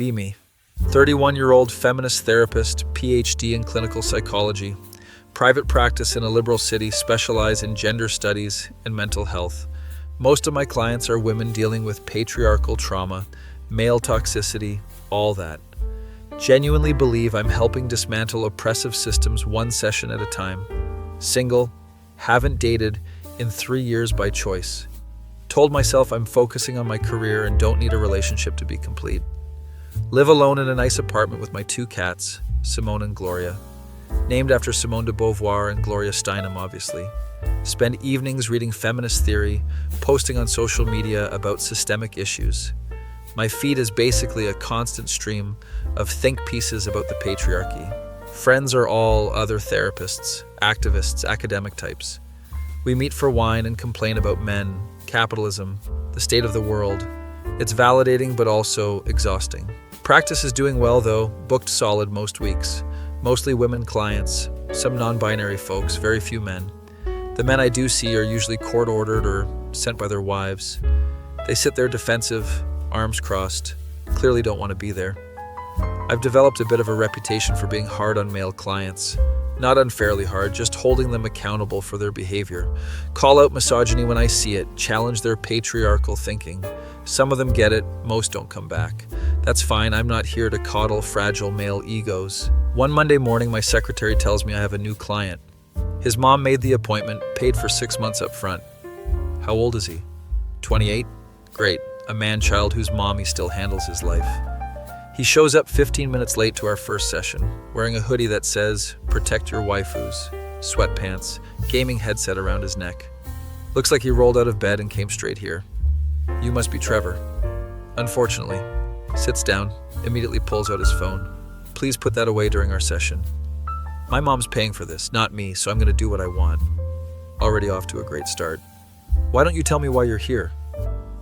Be me. 31-year-old feminist therapist, PhD in clinical psychology. Private practice in a liberal city, specialize in gender studies and mental health. Most of my clients are women dealing with patriarchal trauma, male toxicity, all that. Genuinely believe I'm helping dismantle oppressive systems one session at a time. Single, haven't dated in 3 years by choice. Told myself I'm focusing on my career and don't need a relationship to be complete. Live alone in a nice apartment with my 2 cats, Simone and Gloria. Named after Simone de Beauvoir and Gloria Steinem, obviously. Spend evenings reading feminist theory, posting on social media about systemic issues. My feed is basically a constant stream of think pieces about the patriarchy. Friends are all other therapists, activists, academic types. We meet for wine and complain about men, capitalism, the state of the world. It's validating but also exhausting. Practice is doing well though, booked solid most weeks. Mostly women clients, some non-binary folks, very few men. The men I do see are usually court-ordered or sent by their wives. They sit there defensive, arms crossed, clearly don't want to be there. I've developed a bit of a reputation for being hard on male clients. Not unfairly hard, just holding them accountable for their behavior. Call out misogyny when I see it, challenge their patriarchal thinking. Some of them get it, most don't come back. That's fine, I'm not here to coddle fragile male egos. One Monday morning, my secretary tells me I have a new client. His mom made the appointment, paid for 6 months up front. How old is he? 28? Great. A man-child whose mommy still handles his life. He shows up 15 minutes late to our first session, wearing a hoodie that says, "Protect your waifus," sweatpants, gaming headset around his neck. Looks like he rolled out of bed and came straight here. You must be Trevor. Unfortunately. Sits down, immediately pulls out his phone. Please put that away during our session. My mom's paying for this, not me, so I'm going to do what I want. Already off to a great start. Why don't you tell me why you're here?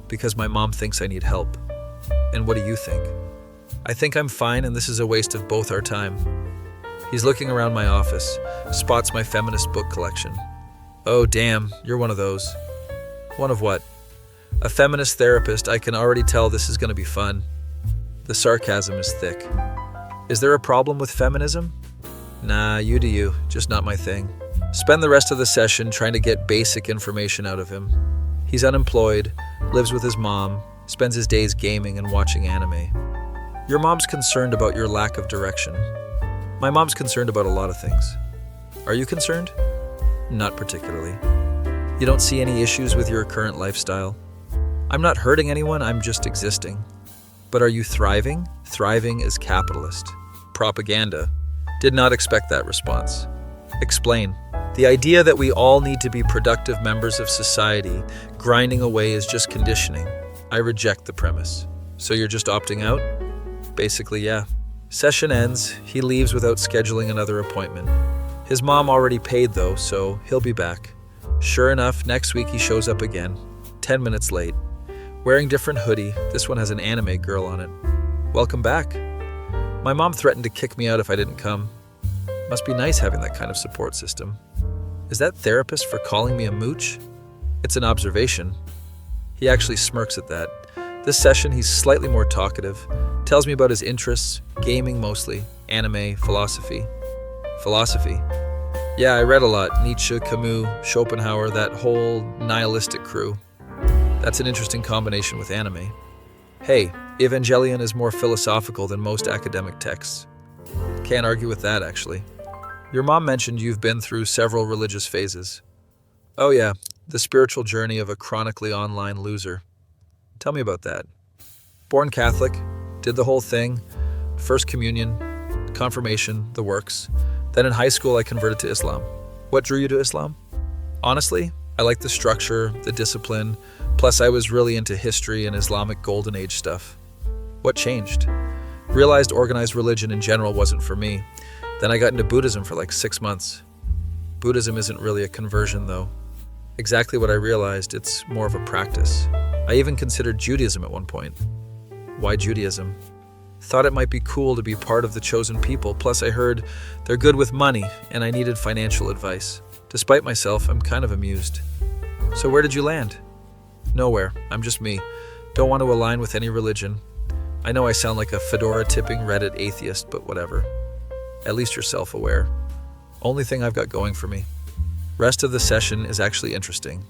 Because my mom thinks I need help. And what do you think? I think I'm fine and this is a waste of both our time. He's looking around my office, spots my feminist book collection. Oh damn, you're one of those. One of what? A feminist therapist, I can already tell this is going to be fun. The sarcasm is thick. Is there a problem with feminism? Nah, you do you, just not my thing. Spend the rest of the session trying to get basic information out of him. He's unemployed, lives with his mom, spends his days gaming and watching anime. Your mom's concerned about your lack of direction. My mom's concerned about a lot of things. Are you concerned? Not particularly. You don't see any issues with your current lifestyle? I'm not hurting anyone, I'm just existing. But are you thriving? Thriving is capitalist. Propaganda. Did not expect that response. Explain. The idea that we all need to be productive members of society, grinding away is just conditioning. I reject the premise. So you're just opting out? Basically, yeah. Session ends, he leaves without scheduling another appointment. His mom already paid though, so he'll be back. Sure enough, next week he shows up again, 10 minutes late. Wearing different hoodie, this one has an anime girl on it. Welcome back. My mom threatened to kick me out if I didn't come. Must be nice having that kind of support system. Is that therapist for calling me a mooch? It's an observation. He actually smirks at that. This session, he's slightly more talkative, tells me about his interests, gaming mostly, anime, philosophy. Philosophy? Yeah, I read a lot. Nietzsche, Camus, Schopenhauer, that whole nihilistic crew. That's an interesting combination with anime. Hey, Evangelion is more philosophical than most academic texts. Can't argue with that, actually. Your mom mentioned you've been through several religious phases. Oh yeah, the spiritual journey of a chronically online loser. Tell me about that. Born Catholic, did the whole thing, first communion, confirmation, the works. Then in high school I converted to Islam. What drew you to Islam? Honestly, I like the structure, the discipline, plus I was really into history and Islamic Golden Age stuff. What changed? Realized organized religion in general wasn't for me. Then I got into Buddhism for like 6 months. Buddhism isn't really a conversion though. Exactly what I realized, it's more of a practice. I even considered Judaism at one point. Why Judaism? Thought it might be cool to be part of the chosen people, plus I heard they're good with money and I needed financial advice. Despite myself, I'm kind of amused. So where did you land? Nowhere, I'm just me. Don't want to align with any religion. I know I sound like a fedora-tipping Reddit atheist, but whatever. At least you're self-aware. Only thing I've got going for me. Rest of the session is actually interesting.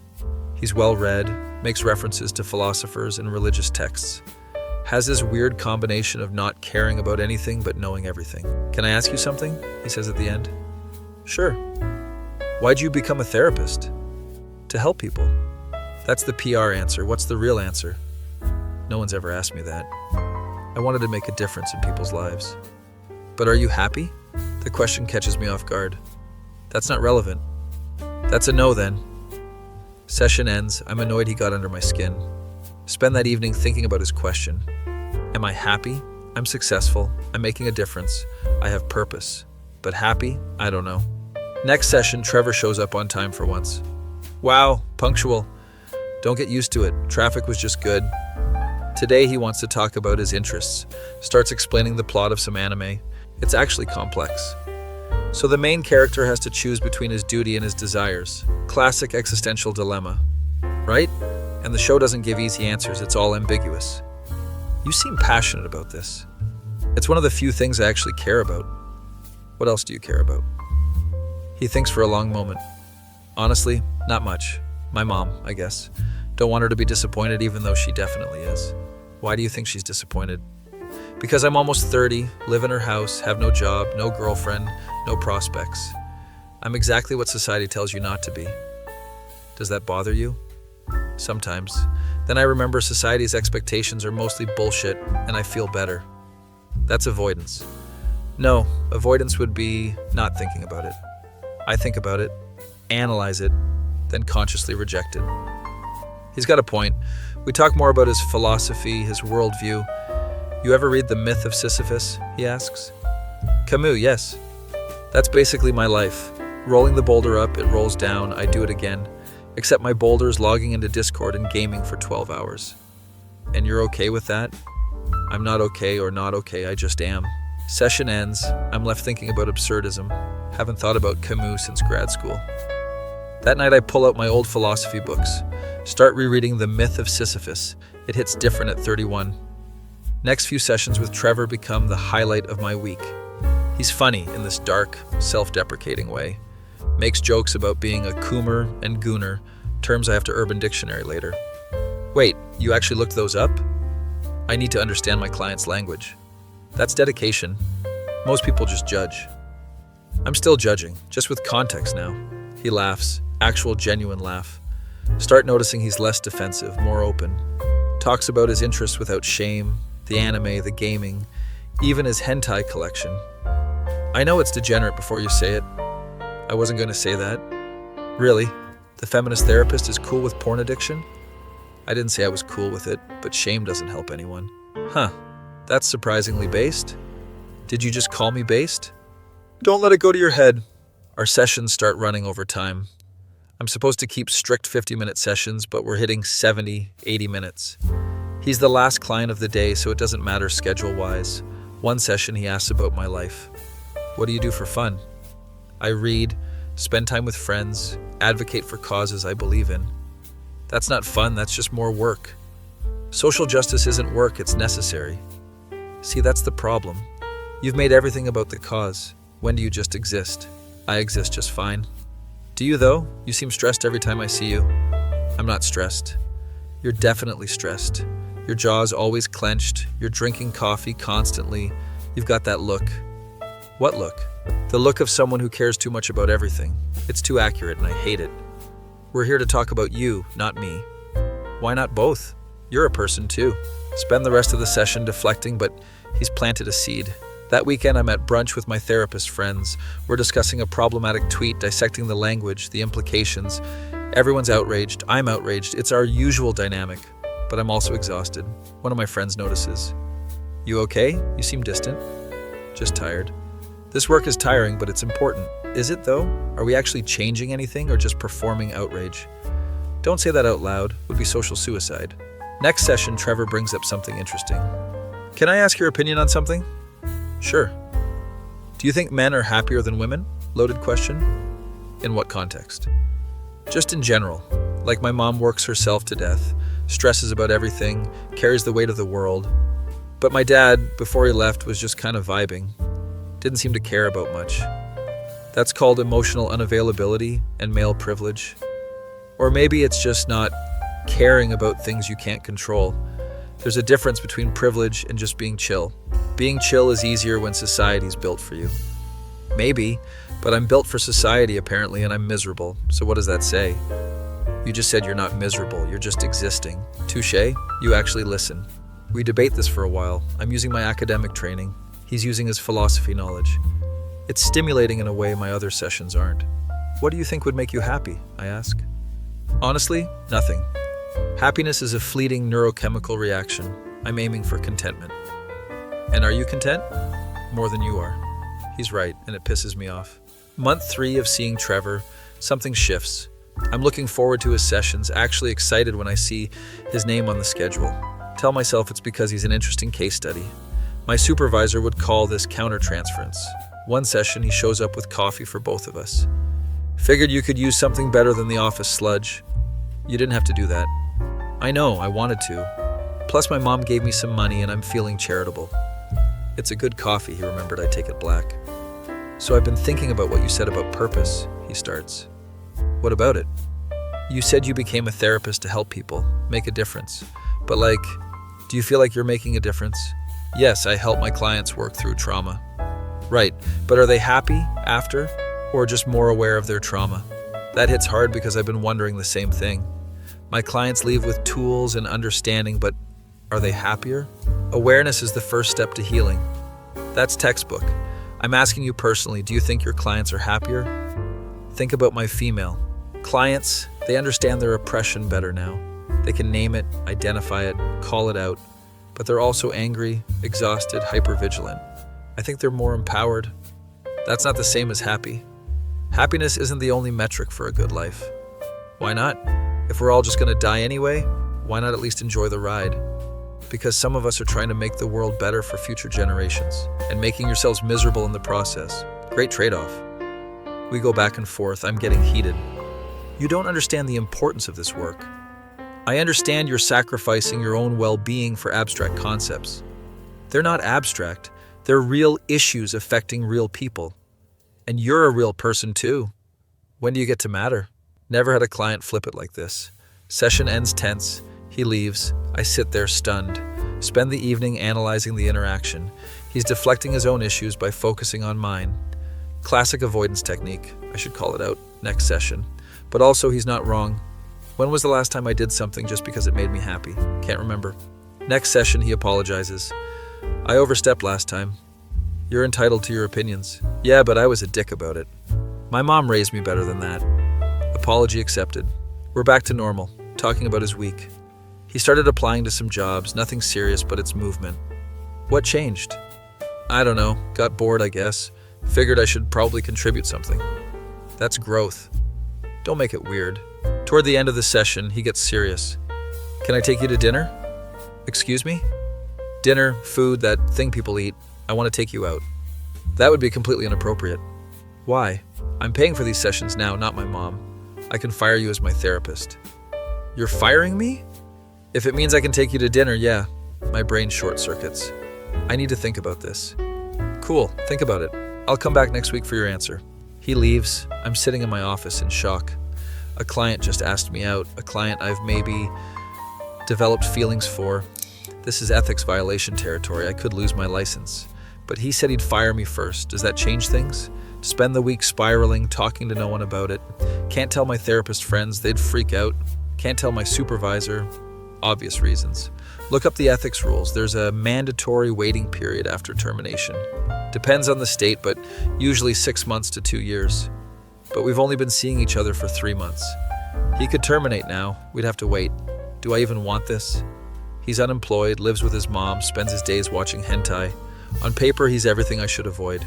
He's well-read, makes references to philosophers and religious texts, has this weird combination of not caring about anything but knowing everything. Can I ask you something? He says at the end. Sure. Why'd you become a therapist? To help people. That's the PR answer. What's the real answer? No one's ever asked me that. I wanted to make a difference in people's lives. But are you happy? The question catches me off guard. That's not relevant. That's a no then. Session ends. I'm annoyed he got under my skin. Spend that evening thinking about his question. Am I happy? I'm successful. I'm making a difference. I have purpose. But happy? I don't know. Next session, Trevor shows up on time for once. Wow, punctual. Don't get used to it. Traffic was just good. Today he wants to talk about his interests. Starts explaining the plot of some anime. It's actually complex. So the main character has to choose between his duty and his desires. Classic existential dilemma. Right? And the show doesn't give easy answers. It's all ambiguous. You seem passionate about this. It's one of the few things I actually care about. What else do you care about? He thinks for a long moment. Honestly, not much. My mom, I guess. Don't want her to be disappointed even though she definitely is. Why do you think she's disappointed? Because I'm almost 30, live in her house, have no job, no girlfriend, no prospects. I'm exactly what society tells you not to be. Does that bother you? Sometimes. Then I remember society's expectations are mostly bullshit and I feel better. That's avoidance. No, avoidance would be not thinking about it. I think about it, analyze it, then consciously reject it. He's got a point. We talk more about his philosophy, his worldview. You ever read The Myth of Sisyphus? He asks. Camus, yes. That's basically my life. Rolling the boulder up, it rolls down, I do it again. Except my boulder's logging into Discord and gaming for 12 hours. And you're okay with that? I'm not okay or not okay, I just am. Session ends, I'm left thinking about absurdism. Haven't thought about Camus since grad school. That night I pull out my old philosophy books. Start rereading The Myth of Sisyphus. It hits different at 31. Next few sessions with Trevor become the highlight of my week. He's funny in this dark, self-deprecating way. Makes jokes about being a coomer and gooner, terms I have to Urban Dictionary later. Wait, you actually looked those up? I need to understand my client's language. That's dedication. Most people just judge. I'm still judging, just with context now. He laughs, actual genuine laugh. Start noticing he's less defensive, more open. Talks about his interests without shame, the anime, the gaming, even his hentai collection. I know it's degenerate before you say it. I wasn't going to say that. Really? The feminist therapist is cool with porn addiction? I didn't say I was cool with it, but shame doesn't help anyone. Huh, that's surprisingly based. Did you just call me based? Don't let it go to your head. Our sessions start running over time. I'm supposed to keep strict 50-minute sessions, but we're hitting 70, 80 minutes. He's the last client of the day, so it doesn't matter schedule-wise. One session he asks about my life. What do you do for fun? I read, spend time with friends, advocate for causes I believe in. That's not fun, that's just more work. Social justice isn't work, it's necessary. See, that's the problem. You've made everything about the cause. When do you just exist? I exist just fine. Do you though? You seem stressed every time I see you. I'm not stressed. You're definitely stressed. Your jaw's always clenched. You're drinking coffee constantly. You've got that look. What look? The look of someone who cares too much about everything. It's too accurate and I hate it. We're here to talk about you, not me. Why not both? You're a person too. Spend the rest of the session deflecting, but he's planted a seed. That weekend, I'm at brunch with my therapist friends. We're discussing a problematic tweet, dissecting the language, the implications. Everyone's outraged. I'm outraged. It's our usual dynamic, but I'm also exhausted. One of my friends notices. You okay? You seem distant. Just tired. This work is tiring, but it's important. Is it, though? Are we actually changing anything or just performing outrage? Don't say that out loud. Would be social suicide. Next session, Trevor brings up something interesting. Can I ask your opinion on something? Sure. Do you think men are happier than women? Loaded question. In what context? Just in general. Like my mom works herself to death, stresses about everything, carries the weight of the world. But my dad, before he left, was just kind of vibing. Didn't seem to care about much. That's called emotional unavailability and male privilege. Or maybe it's just not caring about things you can't control. There's a difference between privilege and just being chill. Being chill is easier when society's built for you. Maybe, but I'm built for society apparently, and I'm miserable. So what does that say? You just said you're not miserable, you're just existing. Touché, you actually listen. We debate this for a while. I'm using my academic training. He's using his philosophy knowledge. It's stimulating in a way my other sessions aren't. What do you think would make you happy? I ask. Honestly, nothing. Happiness is a fleeting neurochemical reaction. I'm aiming for contentment. And are you content? More than you are. He's right, and it pisses me off. Month 3 of seeing Trevor, something shifts. I'm looking forward to his sessions, actually excited when I see his name on the schedule. Tell myself it's because he's an interesting case study. My supervisor would call this countertransference. One session, he shows up with coffee for both of us. Figured you could use something better than the office sludge. You didn't have to do that. I know, I wanted to. Plus my mom gave me some money and I'm feeling charitable. It's a good coffee, he remembered. I take it black. So I've been thinking about what you said about purpose, he starts. What about it? You said you became a therapist to help people, make a difference. But do you feel like you're making a difference? Yes, I help my clients work through trauma. Right, but are they happy after, or just more aware of their trauma? That hits hard because I've been wondering the same thing. My clients leave with tools and understanding, but are they happier? Awareness is the first step to healing. That's textbook. I'm asking you personally, do you think your clients are happier? Think about my female clients. They understand their oppression better now. They can name it, identify it, call it out, but they're also angry, exhausted, hypervigilant. I think they're more empowered. That's not the same as happy. Happiness isn't the only metric for a good life. Why not? If we're all just going to die anyway, why not at least enjoy the ride? Because some of us are trying to make the world better for future generations, and making yourselves miserable in the process. Great trade-off. We go back and forth. I'm getting heated. You don't understand the importance of this work. I understand you're sacrificing your own well-being for abstract concepts. They're not abstract. They're real issues affecting real people. And you're a real person too. When do you get to matter? Never had a client flip it like this. Session ends tense. He leaves. I sit there stunned. Spend the evening analyzing the interaction. He's deflecting his own issues by focusing on mine. Classic avoidance technique. I should call it out next session. But also, he's not wrong. When was the last time I did something just because it made me happy? Can't remember. Next session, he apologizes. I overstepped last time. You're entitled to your opinions. Yeah, but I was a dick about it. My mom raised me better than that. Apology accepted. We're back to normal, talking about his week. He started applying to some jobs, nothing serious, but it's movement. What changed? I don't know, got bored, I guess. Figured I should probably contribute something. That's growth. Don't make it weird. Toward the end of the session, he gets serious. Can I take you to dinner? Excuse me? Dinner, food, that thing people eat. I want to take you out. That would be completely inappropriate. Why? I'm paying for these sessions now, not my mom. I can fire you as my therapist. You're firing me? If it means I can take you to dinner, yeah. My brain short circuits. I need to think about this. Cool, think about it. I'll come back next week for your answer. He leaves. I'm sitting in my office in shock. A client just asked me out, a client I've maybe developed feelings for. This is ethics violation territory. I could lose my license. But he said he'd fire me first. Does that change things? Spend the week spiraling, talking to no one about it. Can't tell my therapist friends, they'd freak out. Can't tell my supervisor. Obvious reasons. Look up the ethics rules. There's a mandatory waiting period after termination. Depends on the state, but usually 6 months to 2 years. But we've only been seeing each other for 3 months. He could terminate now. We'd have to wait. Do I even want this? He's unemployed, lives with his mom, spends his days watching hentai. On paper, he's everything I should avoid.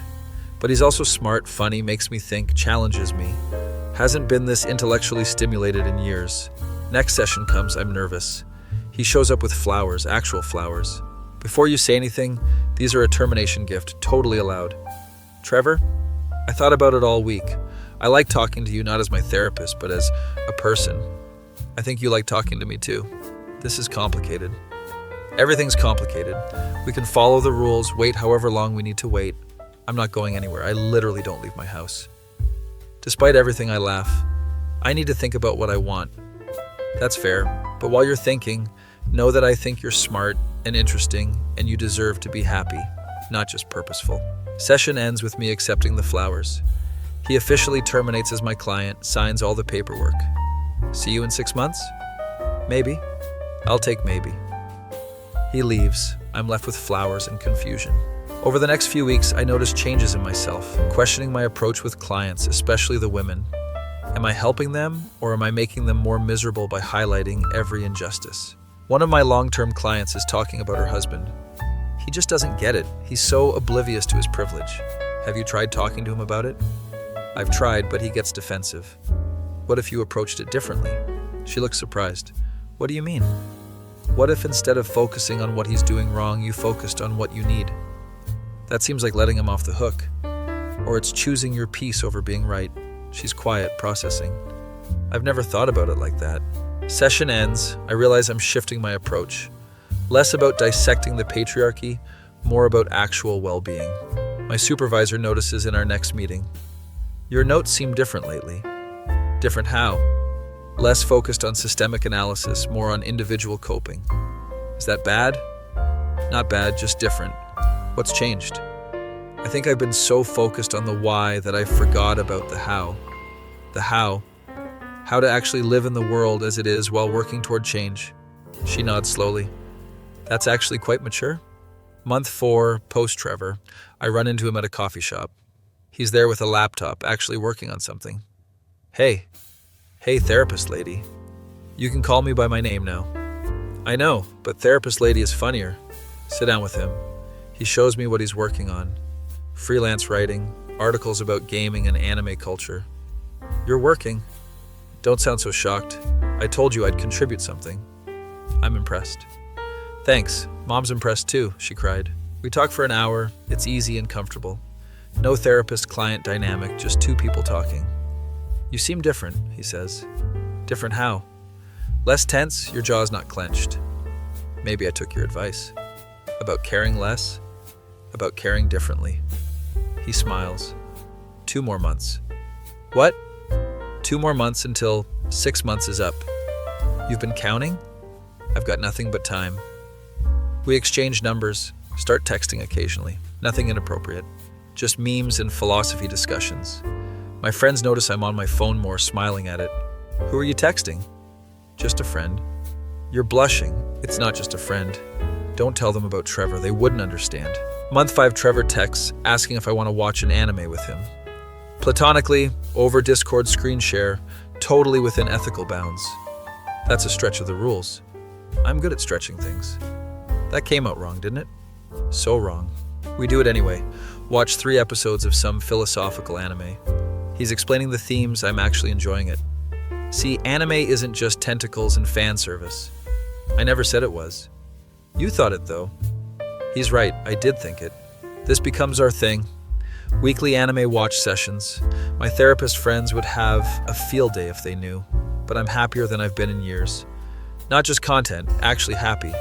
But he's also smart, funny, makes me think, challenges me. Hasn't been this intellectually stimulated in years. Next session comes, I'm nervous. He shows up with flowers, actual flowers. Before you say anything, these are a termination gift, totally allowed. Trevor, I thought about it all week. I like talking to you not as my therapist, but as a person. I think you like talking to me too. This is complicated. Everything's complicated. We can follow the rules, wait however long we need to wait. I'm not going anywhere. I literally don't leave my house. Despite everything, I laugh. I need to think about what I want. That's fair, but while you're thinking, know that I think you're smart and interesting and you deserve to be happy, not just purposeful. Session ends with me accepting the flowers. He officially terminates as my client, signs all the paperwork. See you in 6 months? Maybe. I'll take maybe. He leaves. I'm left with flowers and confusion. Over the next few weeks, I noticed changes in myself, questioning my approach with clients, especially the women. Am I helping them, or am I making them more miserable by highlighting every injustice? One of my long-term clients is talking about her husband. He just doesn't get it. He's so oblivious to his privilege. Have you tried talking to him about it? I've tried, but he gets defensive. What if you approached it differently? She looks surprised. What do you mean? What if instead of focusing on what he's doing wrong, you focused on what you need? That seems like letting him off the hook. Or it's choosing your peace over being right. She's quiet, processing. I've never thought about it like that. Session ends. I realize I'm shifting my approach. Less about dissecting the patriarchy, more about actual well-being. My supervisor notices in our next meeting. Your notes seem different lately. Different how? Less focused on systemic analysis, more on individual coping. Is that bad? Not bad, just different. What's changed? I think I've been so focused on the why that I forgot about the how. The how to actually live in the world as it is while working toward change. She nods slowly. That's actually quite mature. Month 4, post-Trevor, I run into him at a coffee shop. He's there with a laptop, actually working on something. Hey, therapist lady. You can call me by my name now. I know, but therapist lady is funnier. Sit down with him. He shows me what he's working on. Freelance writing, articles about gaming and anime culture. You're working. Don't sound so shocked. I told you I'd contribute something. I'm impressed. Thanks. Mom's impressed too, she cried. We talk for an hour. It's easy and comfortable. No therapist-client dynamic, just two people talking. You seem different, he says. Different how? Less tense, your jaw's not clenched. Maybe I took your advice. About caring less? About caring differently. He smiles. 2 more months. What? 2 more months until 6 months is up. You've been counting? I've got nothing but time. We exchange numbers, start texting occasionally. Nothing inappropriate. Just memes and philosophy discussions. My friends notice I'm on my phone more, smiling at it. Who are you texting? Just a friend. You're blushing. It's not just a friend. Don't tell them about Trevor. They wouldn't understand. Month 5, Trevor texts, asking if I want to watch an anime with him. Platonically, over Discord screen share, totally within ethical bounds. That's a stretch of the rules. I'm good at stretching things. That came out wrong, didn't it? So wrong. We do it anyway. Watch 3 episodes of some philosophical anime. He's explaining the themes, I'm actually enjoying it. See, anime isn't just tentacles and fan service. I never said it was. You thought it, though. He's right, I did think it. This becomes our thing. Weekly anime watch sessions. My therapist friends would have a field day if they knew, but I'm happier than I've been in years. Not just content, actually happy.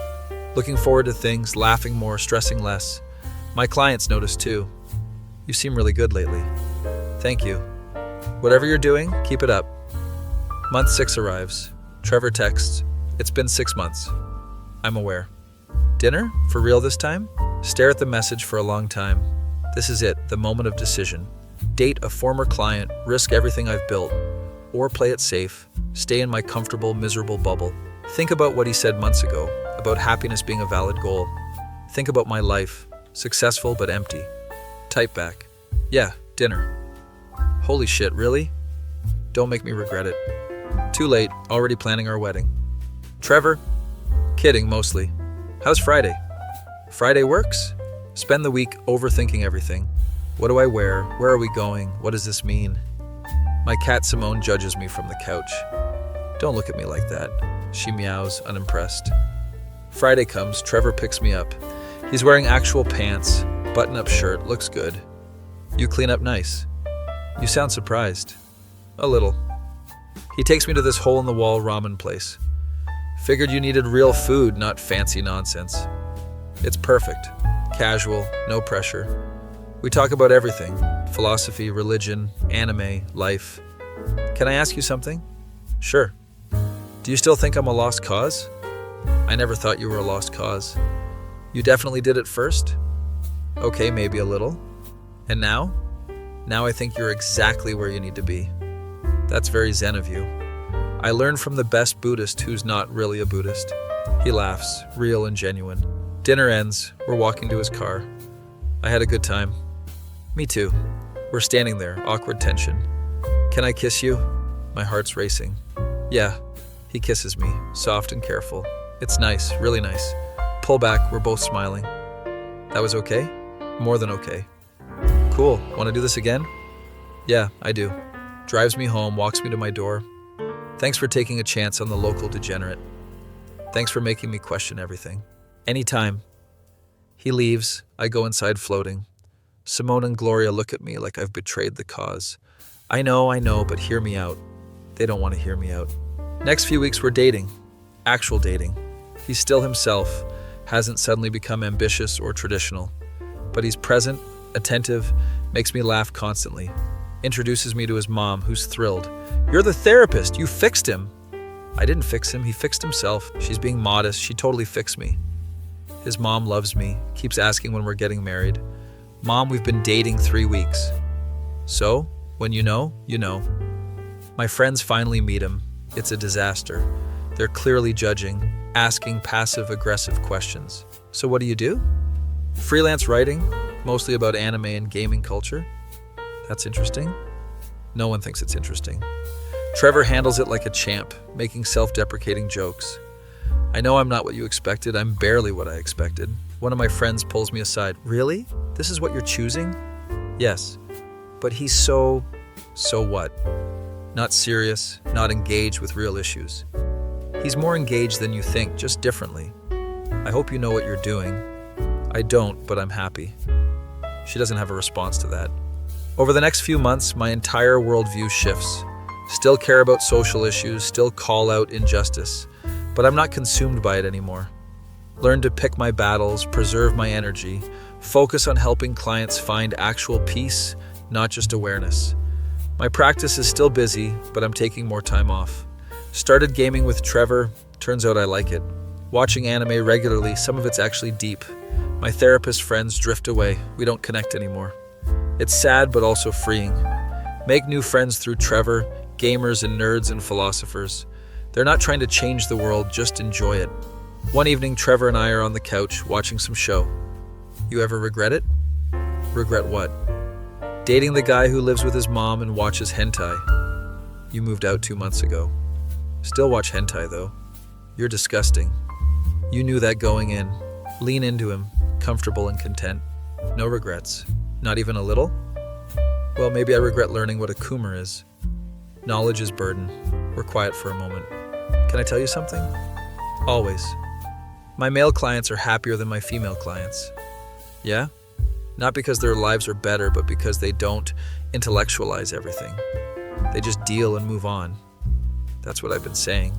Looking forward to things, laughing more, stressing less. My clients notice too. You seem really good lately. Thank you. Whatever you're doing, keep it up. Month 6 arrives. Trevor texts, it's been 6 months. I'm aware. Dinner? For real this time? Stare at the message for a long time. This is it, the moment of decision. Date a former client, risk everything I've built, or play it safe, stay in my comfortable, miserable bubble. Think about what he said months ago, about happiness being a valid goal. Think about my life, successful but empty. Type back. Yeah, dinner. Holy shit, really? Don't make me regret it. Too late, already planning our wedding. Trevor? Kidding, mostly. How's Friday? Friday works? Spend the week overthinking everything. What do I wear? Where are we going? What does this mean? My cat Simone judges me from the couch. Don't look at me like that. She meows, unimpressed. Friday comes, Trevor picks me up. He's wearing actual pants, button-up shirt, looks good. You clean up nice. You sound surprised. A little. He takes me to this hole-in-the-wall ramen place. Figured you needed real food, not fancy nonsense. It's perfect. Casual, no pressure. We talk about everything. Philosophy, religion, anime, life. Can I ask you something? Sure. Do you still think I'm a lost cause? I never thought you were a lost cause. You definitely did at first? Okay, maybe a little. And now? Now I think you're exactly where you need to be. That's very Zen of you. I learned from the best Buddhist who's not really a Buddhist. He laughs, real and genuine. Dinner ends, we're walking to his car. I had a good time. Me too. We're standing there, awkward tension. Can I kiss you? My heart's racing. Yeah. He kisses me, soft and careful. It's nice, really nice. Pull back, we're both smiling. That was okay? More than okay. Cool, want to do this again? Yeah, I do. Drives me home, walks me to my door. Thanks for taking a chance on the local degenerate. Thanks for making me question everything. Anytime. He leaves, I go inside floating. Simone and Gloria look at me like I've betrayed the cause. I know, but hear me out. They don't want to hear me out. Next few weeks we're dating. Actual dating. He's still himself, hasn't suddenly become ambitious or traditional. But he's present, attentive, makes me laugh constantly. Introduces me to his mom, who's thrilled. You're the therapist, you fixed him. I didn't fix him, he fixed himself. She's being modest, she totally fixed me. His mom loves me, keeps asking when we're getting married. Mom, we've been dating 3 weeks. So, when you know, you know. My friends finally meet him. It's a disaster. They're clearly judging, asking passive-aggressive questions. So what do? Freelance writing, mostly about anime and gaming culture. That's interesting. No one thinks it's interesting. Trevor handles it like a champ, making self-deprecating jokes. I know I'm not what you expected. I'm barely what I expected. One of my friends pulls me aside. Really? This is what you're choosing? Yes. But he's so what? Not serious, not engaged with real issues. He's more engaged than you think, just differently. I hope you know what you're doing. I don't, but I'm happy. She doesn't have a response to that. Over the next few months, my entire worldview shifts. Still care about social issues, still call out injustice, but I'm not consumed by it anymore. Learn to pick my battles, preserve my energy, focus on helping clients find actual peace, not just awareness. My practice is still busy, but I'm taking more time off. Started gaming with Trevor, turns out I like it. Watching anime regularly, some of it's actually deep. My therapist friends drift away, we don't connect anymore. It's sad but also freeing. Make new friends through Trevor, gamers and nerds and philosophers. They're not trying to change the world, just enjoy it. One evening, Trevor and I are on the couch watching some show. You ever regret it? Regret what? Dating the guy who lives with his mom and watches hentai. You moved out 2 months ago. Still watch hentai though. You're disgusting. You knew that going in. Lean into him, comfortable and content. No regrets. Not even a little? Well, maybe I regret learning what a Coomer is. Knowledge is burden. We're quiet for a moment. Can I tell you something? Always. My male clients are happier than my female clients. Yeah? Not because their lives are better, but because they don't intellectualize everything. They just deal and move on. That's what I've been saying.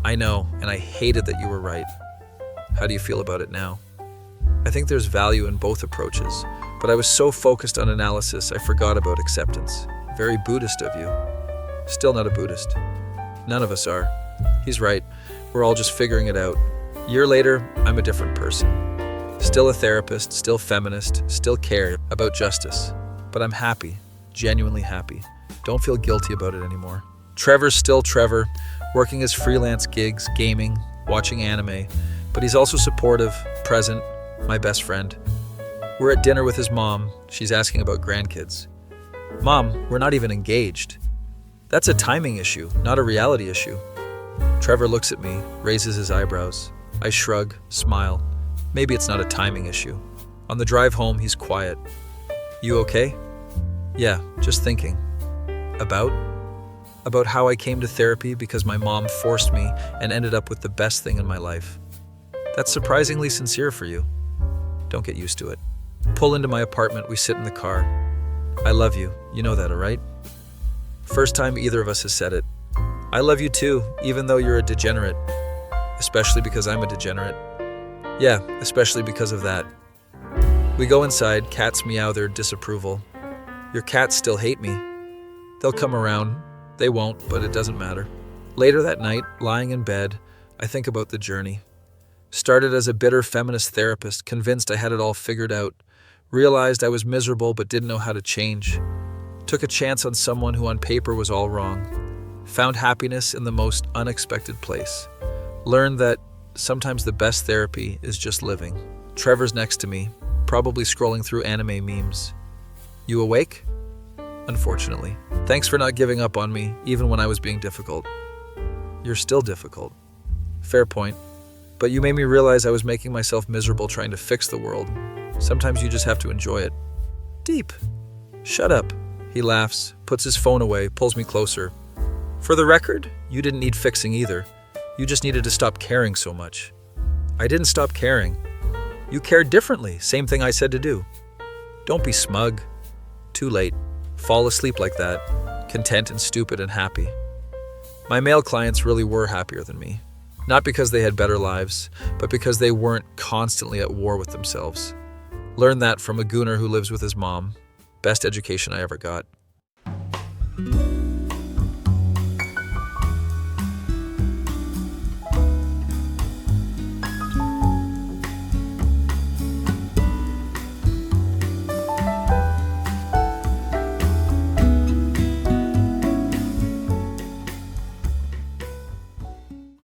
I know, and I hated that you were right. How do you feel about it now? I think there's value in both approaches, but I was so focused on analysis I forgot about acceptance. Very Buddhist of you. Still not a Buddhist. None of us are. He's right. We're all just figuring it out. A year later, I'm a different person. Still a therapist, still feminist, still care about justice. But I'm happy, genuinely happy. Don't feel guilty about it anymore. Trevor's still Trevor, working his freelance gigs, gaming, watching anime, but he's also supportive, present, my best friend. We're at dinner with his mom. She's asking about grandkids. Mom, we're not even engaged. That's a timing issue, not a reality issue. Trevor looks at me, raises his eyebrows. I shrug, smile. Maybe it's not a timing issue. On the drive home, he's quiet. You okay? Yeah, just thinking. About? About how I came to therapy because my mom forced me and ended up with the best thing in my life. That's surprisingly sincere for you. Don't get used to it. Pull into my apartment, we sit in the car. I love you, you know that, all right? First time either of us has said it. I love you too, even though you're a degenerate. especially because I'm a degenerate. Yeah, especially because of that. We go inside, cats meow their disapproval. Your cats still hate me. They'll come around. They won't, but it doesn't matter. Later that night, lying in bed, I think about the journey. Started as a bitter feminist therapist, convinced I had it all figured out. Realized I was miserable but didn't know how to change. Took a chance on someone who on paper was all wrong. Found happiness in the most unexpected place. Learned that sometimes the best therapy is just living. Trevor's next to me, probably scrolling through anime memes. You awake? Unfortunately. Thanks for not giving up on me, even when I was being difficult. You're still difficult. Fair point. But you made me realize I was making myself miserable trying to fix the world. Sometimes you just have to enjoy it. Deep. Shut up. He laughs, puts his phone away, pulls me closer. For the record, you didn't need fixing either. You just needed to stop caring so much. I didn't stop caring. You cared differently, same thing I said to do. Don't be smug. Too late. Fall asleep like that, content and stupid and happy. My male clients really were happier than me. Not because they had better lives, but because they weren't constantly at war with themselves. Learned that from a gooner who lives with his mom. Best education I ever got.